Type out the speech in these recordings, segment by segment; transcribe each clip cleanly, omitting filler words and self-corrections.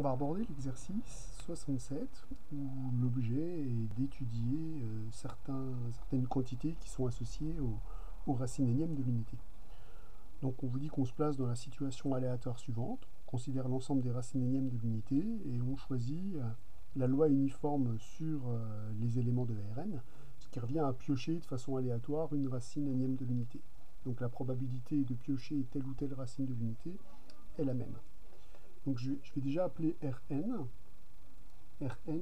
On va aborder l'exercice 67 où l'objet est d'étudier certaines quantités qui sont associées aux racines énièmes de l'unité. Donc on vous dit qu'on se place dans la situation aléatoire suivante, on considère l'ensemble des racines énièmes de l'unité et on choisit la loi uniforme sur les éléments de Rn, ce qui revient à piocher de façon aléatoire une racine énième de l'unité. Donc la probabilité de piocher telle ou telle racine de l'unité est la même. Donc je vais déjà appeler Rn,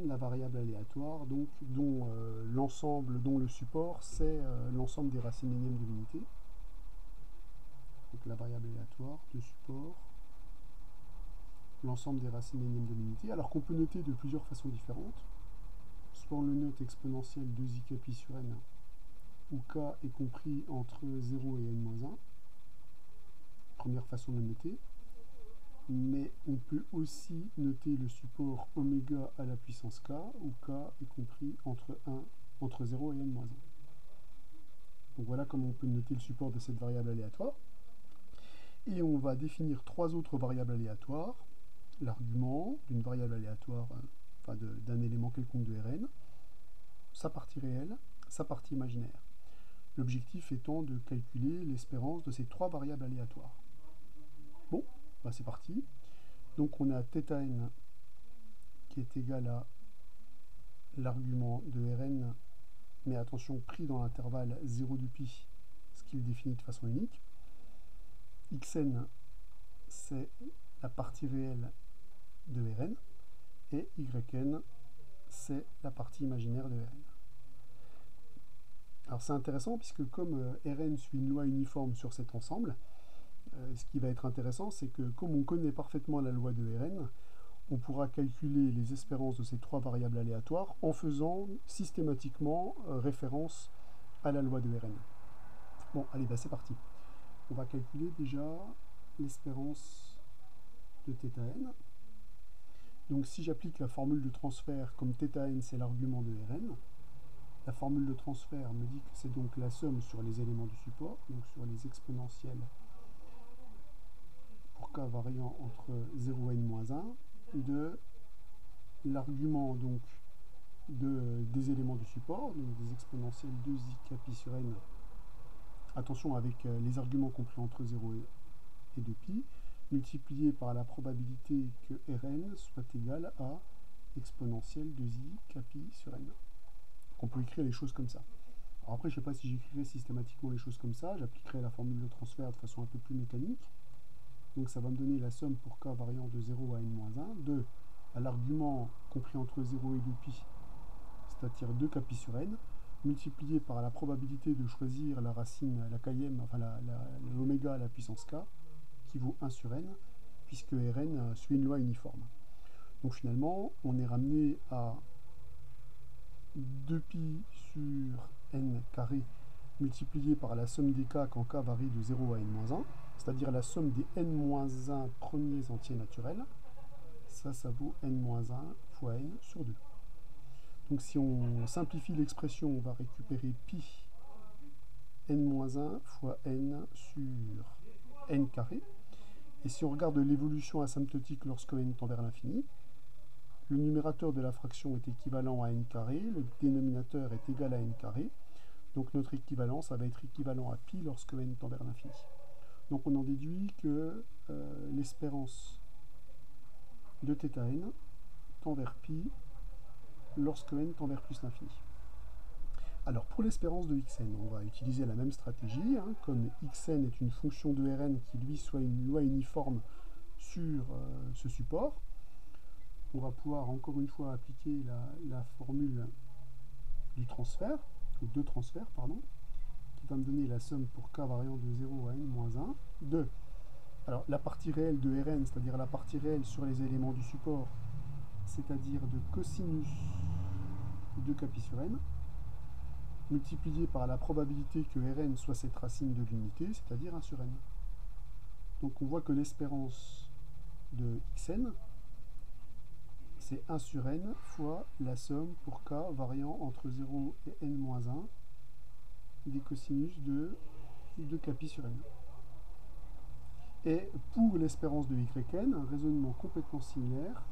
la variable aléatoire, donc dont l'ensemble, dont le support, c'est l'ensemble des racines énièmes de l'unité. Donc la variable aléatoire de support, l'ensemble des racines énièmes de l'unité, alors qu'on peut noter de plusieurs façons différentes. Soit on le note exponentielle 2i capi sur n, où k est compris entre 0 et n-1, première façon de le noter. Mais on peut aussi noter le support oméga à la puissance k, où k est compris entre 0 et n-1. Donc voilà comment on peut noter le support de cette variable aléatoire. Et on va définir trois autres variables aléatoires, l'argument d'une variable aléatoire, d'un élément quelconque de Rn, sa partie réelle, sa partie imaginaire. L'objectif étant de calculer l'espérance de ces trois variables aléatoires. Bon, c'est parti. Donc on a θn qui est égal à l'argument de Rn, mais attention, pris dans l'intervalle 0 de pi, ce qu'il définit de façon unique. Xn, c'est la partie réelle de Rn, et Yn, c'est la partie imaginaire de Rn. Alors c'est intéressant puisque comme Rn suit une loi uniforme sur cet ensemble, ce qui va être intéressant, c'est que comme on connaît parfaitement la loi de Rn, on pourra calculer les espérances de ces trois variables aléatoires en faisant systématiquement référence à la loi de Rn. Bon, allez, c'est parti. On va calculer déjà l'espérance de θn. Donc si j'applique la formule de transfert, comme θn c'est l'argument de Rn, la formule de transfert me dit que c'est donc la somme sur les éléments du support, donc sur les exponentielles pour k variant entre 0 et n-1, de l'argument donc des éléments du support, donc des exponentielles 2i capi sur n, attention avec les arguments compris entre 0 et 2pi, multiplié par la probabilité que Rn soit égal à exponentielle 2i capi sur n. Donc on peut écrire les choses comme ça. Alors après, je ne sais pas si j'écrirai systématiquement les choses comme ça, j'appliquerai la formule de transfert de façon un peu plus mécanique. Donc ça va me donner la somme pour k variant de 0 à n-1 de l'argument compris entre 0 et 2pi, c'est-à-dire 2 capi sur n, multiplié par la probabilité de choisir la racine, la kème, enfin l'oméga à la puissance k, qui vaut 1 sur n, puisque Rn suit une loi uniforme. Donc finalement, on est ramené à 2pi sur n carré multiplié par la somme des k quand k varie de 0 à n-1, c'est-à-dire la somme des n-1 premiers entiers naturels. Ça vaut n-1 fois n sur 2. Donc si on simplifie l'expression, on va récupérer pi n-1 fois n sur n carré. Et si on regarde l'évolution asymptotique lorsque n tend vers l'infini, le numérateur de la fraction est équivalent à n carré, le dénominateur est égal à n carré. Donc notre équivalent, ça va être équivalent à pi lorsque n tend vers l'infini. Donc on en déduit que l'espérance de θn tend vers pi lorsque n tend vers plus l'infini. Alors pour l'espérance de xn, on va utiliser la même stratégie, comme xn est une fonction de Rn qui lui soit une loi uniforme sur ce support. On va pouvoir encore une fois appliquer la formule du transfert, ou de transfert, pardon, qui va me donner la somme pour k variant de 0 à n-1 de alors la partie réelle de Rn, c'est-à-dire la partie réelle sur les éléments du support, c'est-à-dire de cosinus de capi sur n, multiplié par la probabilité que Rn soit cette racine de l'unité, c'est-à-dire 1 sur n. Donc on voit que l'espérance de xn, c'est 1 sur n fois la somme pour k variant entre 0 et n-1 des cosinus de capi sur n. Et pour l'espérance de yn, un raisonnement complètement similaire,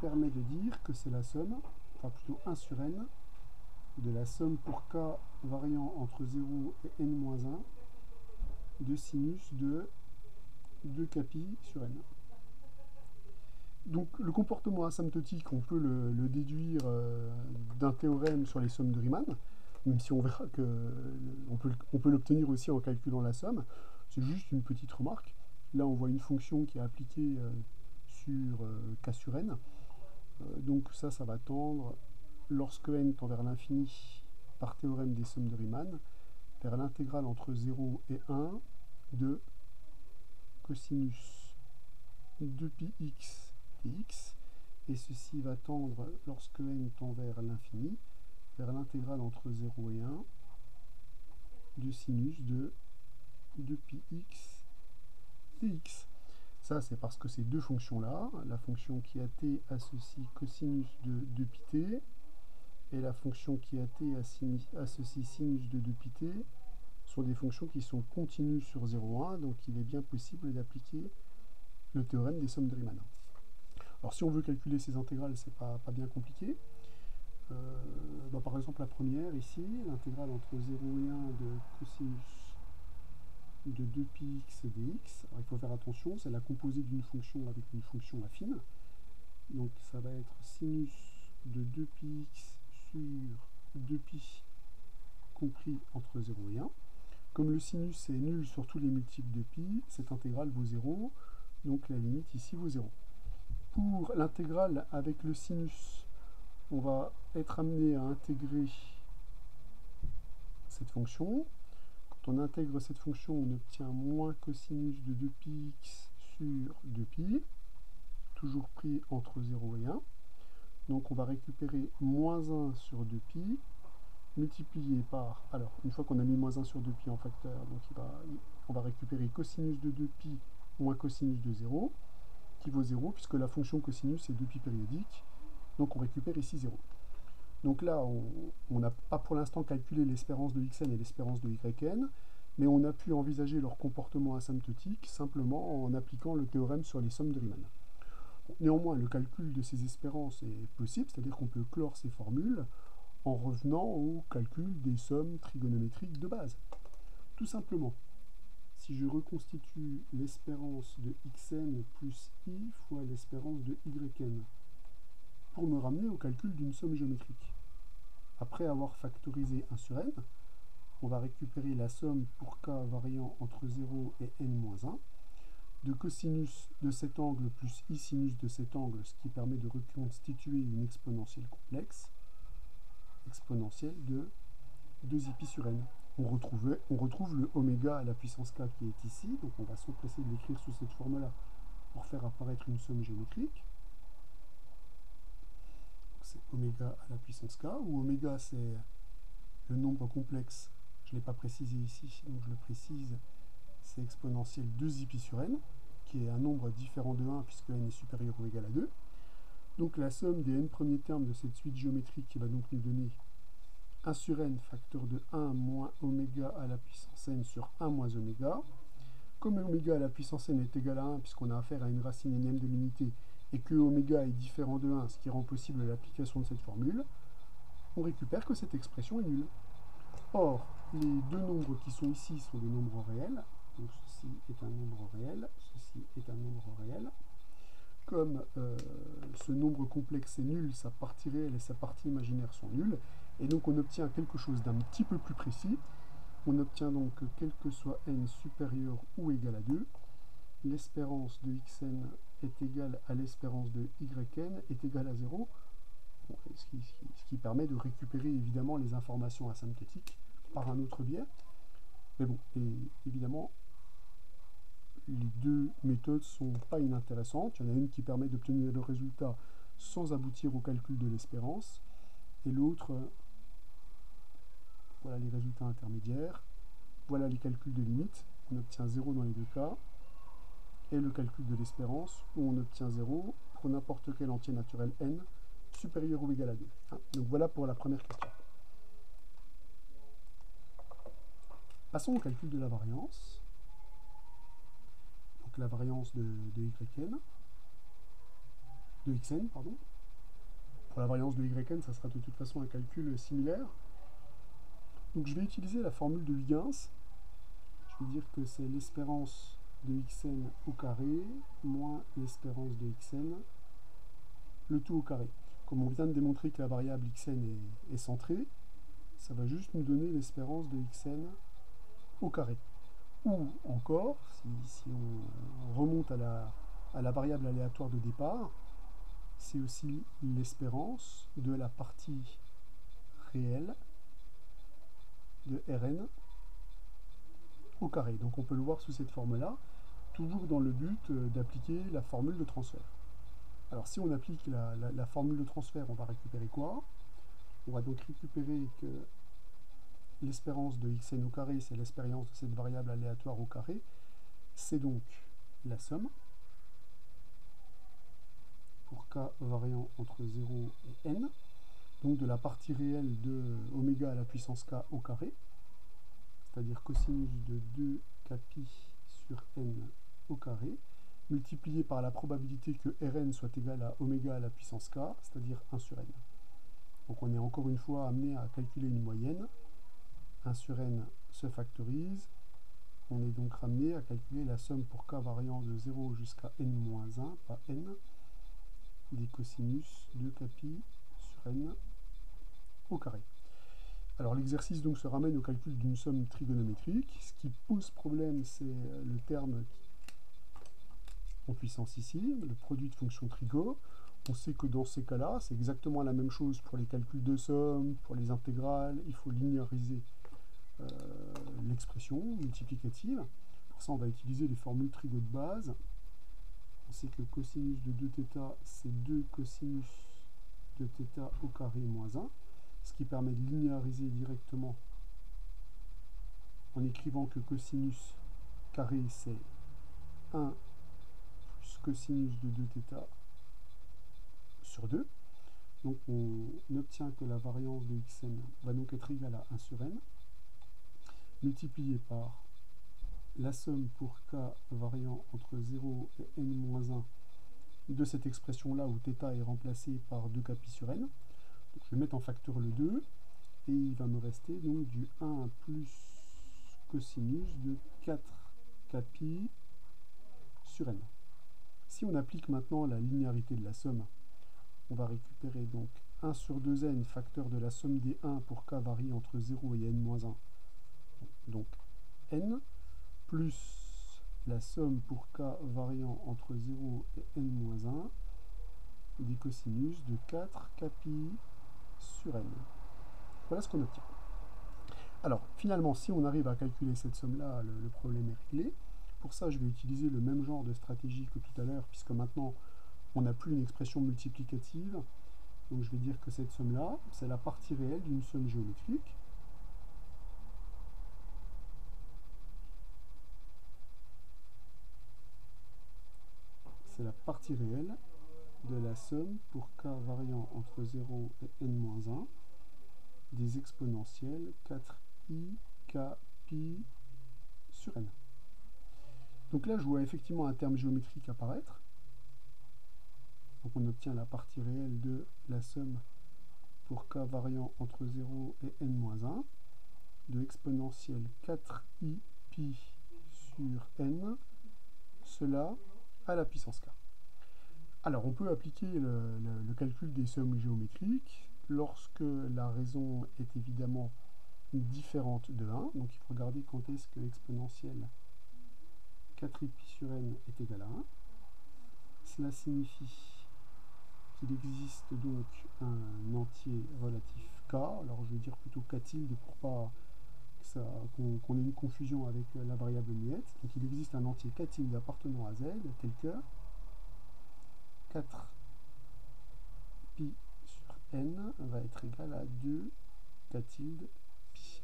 permet de dire que c'est la somme, enfin plutôt 1 sur n, de la somme pour k variant entre 0 et n-1 de sinus de 2kπ sur n. Donc le comportement asymptotique, on peut le déduire d'un théorème sur les sommes de Riemann, même si on verra qu'on peut l'obtenir aussi en calculant la somme. C'est juste une petite remarque. Là, on voit une fonction qui est appliquée sur k sur n. Donc ça va tendre, lorsque n tend vers l'infini, par théorème des sommes de Riemann, vers l'intégrale entre 0 et 1 de cosinus 2πx dx, et ceci va tendre, lorsque n tend vers l'infini, vers l'intégrale entre 0 et 1 de sinus de 2πx dx. Ça, c'est parce que ces deux fonctions-là, la fonction qui a t associe cosinus de 2πt, et la fonction qui a t associe sinus de 2πt, sont des fonctions qui sont continues sur 0,1, donc il est bien possible d'appliquer le théorème des sommes de Riemann. Alors si on veut calculer ces intégrales, c'est pas bien compliqué. Par exemple la première ici, l'intégrale entre 0 et 1 de cosinus de 2πx dx. Alors il faut faire attention, c'est la composée d'une fonction avec une fonction affine. Donc ça va être sinus de 2πx sur 2π compris entre 0 et 1. Comme le sinus est nul sur tous les multiples de pi, cette intégrale vaut 0, donc la limite ici vaut 0. Pour l'intégrale avec le sinus, on va être amené à intégrer cette fonction. Quand on intègre cette fonction, on obtient moins cosinus de 2πx sur 2π, toujours pris entre 0 et 1. Donc on va récupérer moins 1 sur 2π, multiplié par, alors une fois qu'on a mis moins 1 sur 2π en facteur, donc on va récupérer cosinus de 2π moins cosinus de 0, qui vaut 0, puisque la fonction cosinus est 2π périodique, donc on récupère ici 0. Donc là, on n'a pas pour l'instant calculé l'espérance de xn et l'espérance de yn, mais on a pu envisager leur comportement asymptotique simplement en appliquant le théorème sur les sommes de Riemann. Néanmoins, le calcul de ces espérances est possible, c'est-à-dire qu'on peut clore ces formules en revenant au calcul des sommes trigonométriques de base. Tout simplement, si je reconstitue l'espérance de xn plus i fois l'espérance de yn, pour me ramener au calcul d'une somme géométrique. Après avoir factorisé 1 sur n, on va récupérer la somme pour k variant entre 0 et n-1 de cosinus de cet angle plus i sinus de cet angle, ce qui permet de reconstituer une exponentielle complexe, exponentielle de 2π sur n. On retrouve le oméga à la puissance k qui est ici, donc on va s'empresser de l'écrire sous cette forme-là pour faire apparaître une somme géométrique. C'est oméga à la puissance k, où oméga c'est le nombre complexe, je ne l'ai pas précisé ici, donc je le précise, c'est exponentielle 2π sur n, qui est un nombre différent de 1 puisque n est supérieur ou égal à 2. Donc la somme des n premiers termes de cette suite géométrique qui va donc nous donner 1 sur n facteur de 1 moins oméga à la puissance n sur 1 moins oméga. Comme oméga à la puissance n est égal à 1 puisqu'on a affaire à une racine énième de l'unité et que oméga est différent de 1, ce qui rend possible l'application de cette formule, on récupère que cette expression est nulle. Or, les deux nombres qui sont ici sont des nombres réels, donc ceci est un nombre réel, ceci est un nombre réel. Comme ce nombre complexe est nul, sa partie réelle et sa partie imaginaire sont nulles, et donc on obtient quelque chose d'un petit peu plus précis. On obtient donc que quel que soit n supérieur ou égal à 2, l'espérance de xn est égale à l'espérance de yn est égale à 0, bon, ce qui permet de récupérer évidemment les informations asymptotiques par un autre biais. Mais bon, et évidemment, les deux méthodes sont pas inintéressantes. Il y en a une qui permet d'obtenir le résultat sans aboutir au calcul de l'espérance, et l'autre, voilà les résultats intermédiaires, voilà les calculs de limite, on obtient 0 dans les deux cas, et le calcul de l'espérance, où on obtient 0 pour n'importe quel entier naturel n supérieur ou égal à 2. Donc voilà pour la première question. Passons au calcul de la variance. Donc la variance de yn. de xn, pardon. Pour la variance de yn, ça sera de toute façon un calcul similaire. Donc je vais utiliser la formule de Huygens. Je vais dire que c'est l'espérance de xn au carré moins l'espérance de xn, le tout au carré. Comme on vient de démontrer que la variable xn est centrée, ça va juste nous donner l'espérance de xn au carré. Ou encore, si on remonte à la variable aléatoire de départ, c'est aussi l'espérance de la partie réelle de Rn au carré. Donc on peut le voir sous cette forme-là, toujours dans le but d'appliquer la formule de transfert. Alors si on applique la formule de transfert, on va récupérer quoi? On va donc récupérer que l'espérance de xn au carré, c'est l'espérance de cette variable aléatoire au carré. C'est donc la somme pour k variant entre 0 et n, donc de la partie réelle de oméga à la puissance k au carré, c'est-à-dire cosinus de 2kπ sur n au carré, multiplié par la probabilité que Rn soit égal à oméga à la puissance k, c'est-à-dire 1 sur n. Donc on est encore une fois amené à calculer une moyenne. 1 sur n se factorise. On est donc ramené à calculer la somme pour k variant de 0 jusqu'à n-1, pas n, des cosinus de kπ sur n au carré. Alors l'exercice donc se ramène au calcul d'une somme trigonométrique. Ce qui pose problème, c'est le terme en puissance ici, le produit de fonction trigo. On sait que dans ces cas-là, c'est exactement la même chose pour les calculs de somme, pour les intégrales. Il faut linéariser l'expression multiplicative. Pour ça, on va utiliser les formules trigo de base. On sait que cosinus de 2θ, c'est 2 cosinus de θ au carré moins 1, ce qui permet de linéariser directement en écrivant que cosinus carré, c'est 1 plus cosinus de 2θ sur 2. Donc on obtient que la variance de xn va donc être égale à 1 sur n, multiplié par la somme pour k variant entre 0 et n-1 de cette expression-là où θ est remplacé par 2kπ sur n. Donc je vais mettre en facteur le 2, et il va me rester donc du 1 plus cosinus de 4kπ sur n. Si on applique maintenant la linéarité de la somme, on va récupérer donc 1 sur 2n, facteur de la somme des 1 pour k varie entre 0 et n-1, donc n, plus la somme pour k variant entre 0 et n-1 des cosinus de 4kπ sur n. Voilà ce qu'on obtient. Alors, finalement, si on arrive à calculer cette somme-là, le problème est réglé. Pour ça, je vais utiliser le même genre de stratégie que tout à l'heure, puisque maintenant, on n'a plus une expression multiplicative. Donc, je vais dire que cette somme-là, c'est la partie réelle d'une somme géométrique. C'est la partie réelle de la somme pour k variant entre 0 et n-1 des exponentielles 4i kπ sur n. Donc là, je vois effectivement un terme géométrique apparaître. Donc on obtient la partie réelle de la somme pour k variant entre 0 et n-1 de exponentielle 4i pi sur n, cela à la puissance k. Alors on peut appliquer le calcul des sommes géométriques lorsque la raison est évidemment différente de 1. Donc il faut regarder quand est-ce que l'exponentielle 4i pi sur n est égal à 1. Cela signifie qu'il existe donc un entier relatif k. Alors je vais dire plutôt k tilde pour pas qu'on ait une confusion avec la variable muette. Donc il existe un entier k tilde appartenant à z tel que 4 pi sur n va être égal à 2 k tilde pi.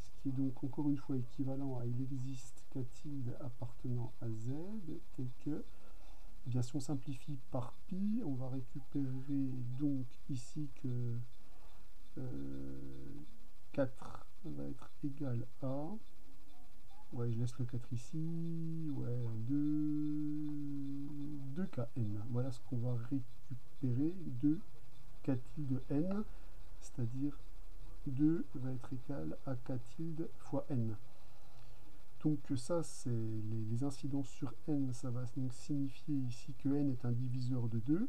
Ce qui est donc encore une fois équivalent à il existe k tilde appartenant à z tel que, eh bien si on simplifie par pi, on va récupérer donc ici que 4 va être égal à Ouais, je laisse le 4 ici. Ouais, 2kn. Voilà ce qu'on va récupérer. 2k tilde n, c'est-à-dire 2 va être égal à k tilde fois n. Donc ça, c'est les incidences sur n, ça va donc signifier ici que n est un diviseur de 2.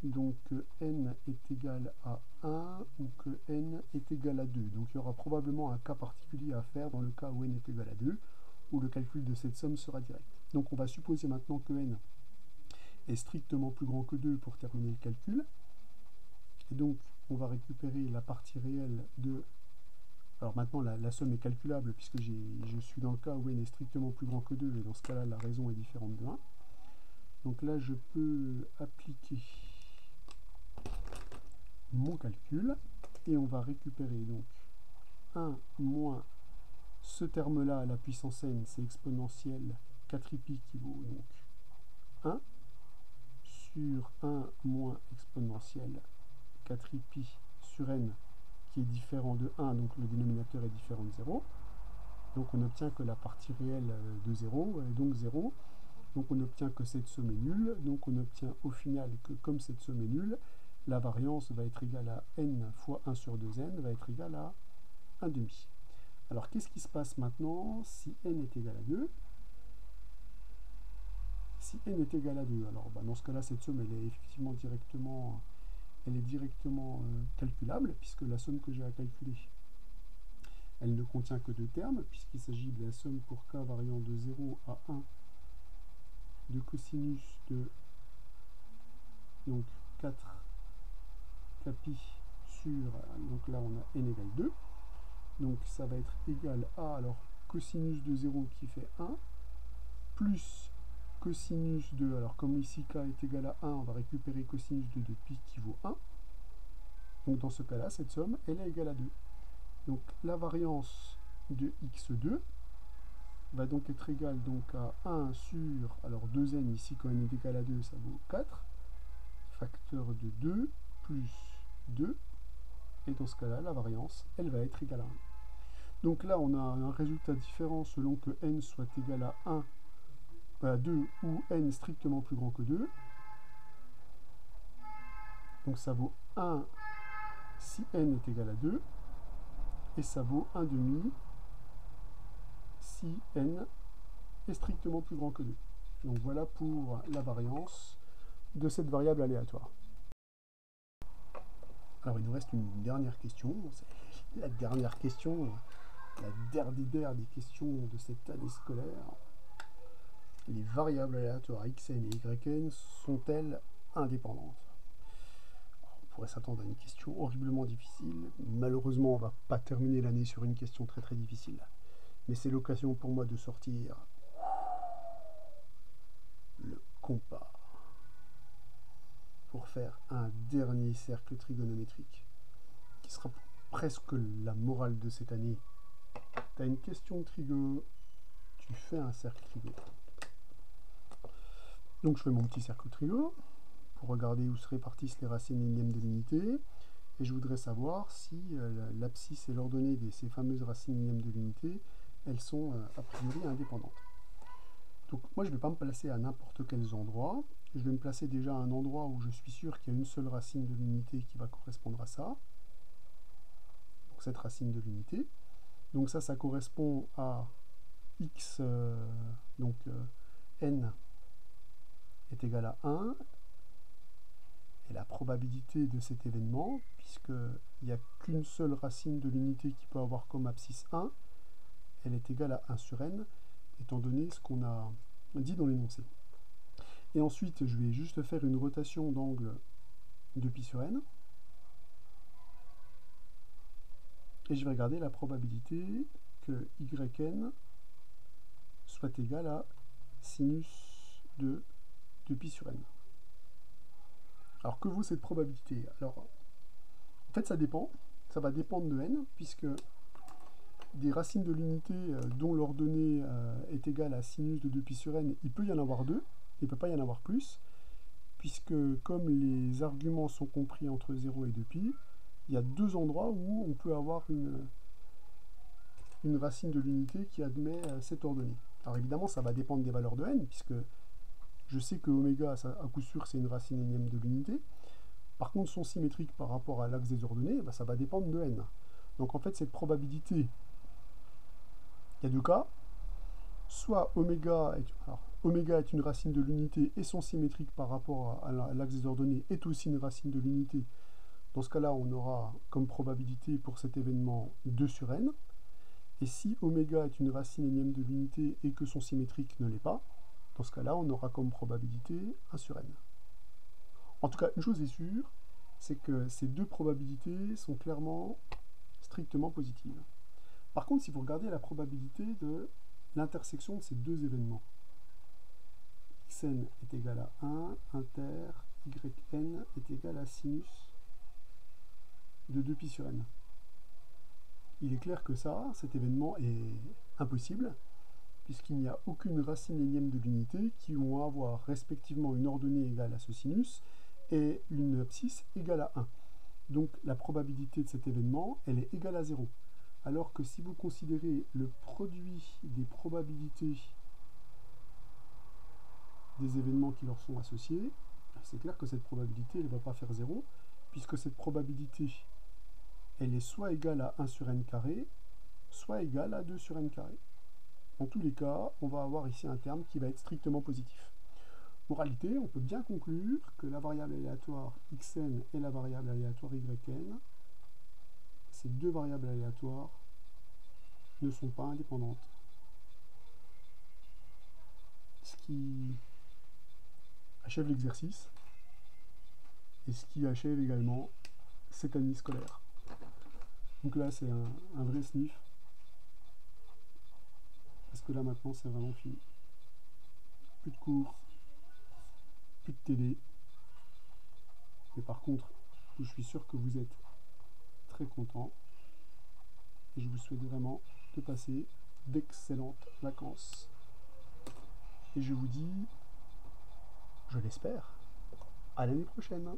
Donc n est égal à 1 ou que n est égal à 2. Donc il y aura probablement un cas particulier à faire dans le cas où n est égal à 2, où le calcul de cette somme sera direct. Donc on va supposer maintenant que n est strictement plus grand que 2 pour terminer le calcul. Et donc on va récupérer la partie réelle de... Alors maintenant la somme est calculable puisque je suis dans le cas où n est strictement plus grand que 2 et dans ce cas-là la raison est différente de 1. Donc là je peux appliquer mon calcul et on va récupérer donc 1 moins ce terme là à la puissance n, c'est exponentielle 4pi qui vaut donc 1 sur 1 moins exponentielle 4pi sur n qui est différent de 1, donc le dénominateur est différent de 0. Donc on obtient que la partie réelle de 0 est donc 0. Donc on obtient que cette somme est nulle. Donc on obtient au final que comme cette somme est nulle, la variance va être égale à n fois 1 sur 2n va être égale à 1 demi. Alors qu'est-ce qui se passe maintenant si n est égal à 2? Si n est égal à 2, alors dans ce cas-là, cette somme elle est effectivement directement calculable, puisque la somme que j'ai à calculer, elle ne contient que 2 termes, puisqu'il s'agit de la somme pour k variant de 0 à 1 de cosinus de donc 4 kpi sur, donc là on a n égale 2, donc ça va être égal à, alors cosinus de 0 qui fait 1, plus cosinus de, alors comme ici k est égal à 1, on va récupérer cosinus de 2pi qui vaut 1. Donc dans ce cas-là, cette somme, elle est égale à 2. Donc la variance de x2 va donc être égale donc à 1 sur, alors 2n ici quand n est égal à 2, ça vaut 4, facteur de 2 plus 2, et dans ce cas-là, la variance, elle va être égale à 1. Donc là, on a un résultat différent selon que n soit égal à 1, à 2 ou n strictement plus grand que 2. Donc ça vaut 1 si n est égal à 2, et ça vaut 1 demi si n est strictement plus grand que 2. Donc voilà pour la variance de cette variable aléatoire. Alors il nous reste une dernière question, c'est la dernière question, la dernière des questions de cette année scolaire. Les variables aléatoires xn et yn sont-elles indépendantes? On pourrait s'attendre à une question horriblement difficile. Malheureusement, on ne va pas terminer l'année sur une question très très difficile. Mais c'est l'occasion pour moi de sortir le compas pour faire un dernier cercle trigonométrique qui sera presque la morale de cette année. Tu as une question de trigo, tu fais un cercle trigo. Donc je fais mon petit cercle trigo pour regarder où se répartissent les racines énièmes de l'unité, et je voudrais savoir si l'abscisse et l'ordonnée de ces fameuses racines énièmes de l'unité, elles sont a priori indépendantes. Donc moi je ne vais pas me placer à n'importe quels endroits, je vais me placer déjà à un endroit où je suis sûr qu'il y a une seule racine de l'unité qui va correspondre à ça, donc cette racine de l'unité. Donc ça correspond à x, n est égal à 1, et la probabilité de cet événement, puisqu'il n'y a qu'une seule racine de l'unité qui peut avoir comme abscisse 1, elle est égale à 1 sur n, étant donné ce qu'on a dit dans l'énoncé. Et ensuite, je vais juste faire une rotation d'angle de pi sur n, et je vais regarder la probabilité que yn soit égal à sinus de pi sur n. Alors que vaut cette probabilité? Alors, en fait, ça dépend. Ça va dépendre de n, puisque des racines de l'unité dont l'ordonnée est égale à sinus de 2pi sur n, il peut y en avoir 2, il ne peut pas y en avoir plus, puisque comme les arguments sont compris entre 0 et 2pi, il y a 2 endroits où on peut avoir une racine de l'unité qui admet cette ordonnée. Alors évidemment, ça va dépendre des valeurs de n, puisque je sais que oméga, ça, à coup sûr, c'est une racine énième de l'unité. Par contre, son symétrique par rapport à l'axe des ordonnées, bah, ça va dépendre de n. Donc en fait, cette probabilité, il y a deux cas. Soit oméga est une racine de l'unité et son symétrique par rapport à l'axe des ordonnées est aussi une racine de l'unité. Dans ce cas-là, on aura comme probabilité pour cet événement 2 sur n. Et si oméga est une racine énième de l'unité et que son symétrique ne l'est pas, dans ce cas-là, on aura comme probabilité 1 sur n. En tout cas, une chose est sûre, c'est que ces deux probabilités sont clairement strictement positives. Par contre, si vous regardez la probabilité de l'intersection de ces deux événements, xn est égal à 1, inter, yn est égal à sinus de 2π sur n. Il est clair que ça, cet événement est impossible, puisqu'il n'y a aucune racine énième de l'unité qui vont avoir respectivement une ordonnée égale à ce sinus et une abscisse égale à 1. Donc la probabilité de cet événement, elle est égale à 0. Alors que si vous considérez le produit des probabilités des événements qui leur sont associés, c'est clair que cette probabilité, elle ne va pas faire 0, puisque cette probabilité, elle est soit égale à 1 sur n carré, soit égale à 2 sur n carré. Dans tous les cas, on va avoir ici un terme qui va être strictement positif. Moralité, on peut bien conclure que la variable aléatoire xn et la variable aléatoire yn, ces deux variables aléatoires, ne sont pas indépendantes. Ce qui achève l'exercice et ce qui achève également cette année scolaire. Donc là, c'est un vrai sniff. Parce que là, maintenant, c'est vraiment fini. Plus de cours, plus de télé. Mais par contre, je suis sûr que vous êtes très contents. Et je vous souhaite vraiment de passer d'excellentes vacances. Et je vous dis, je l'espère, à l'année prochaine.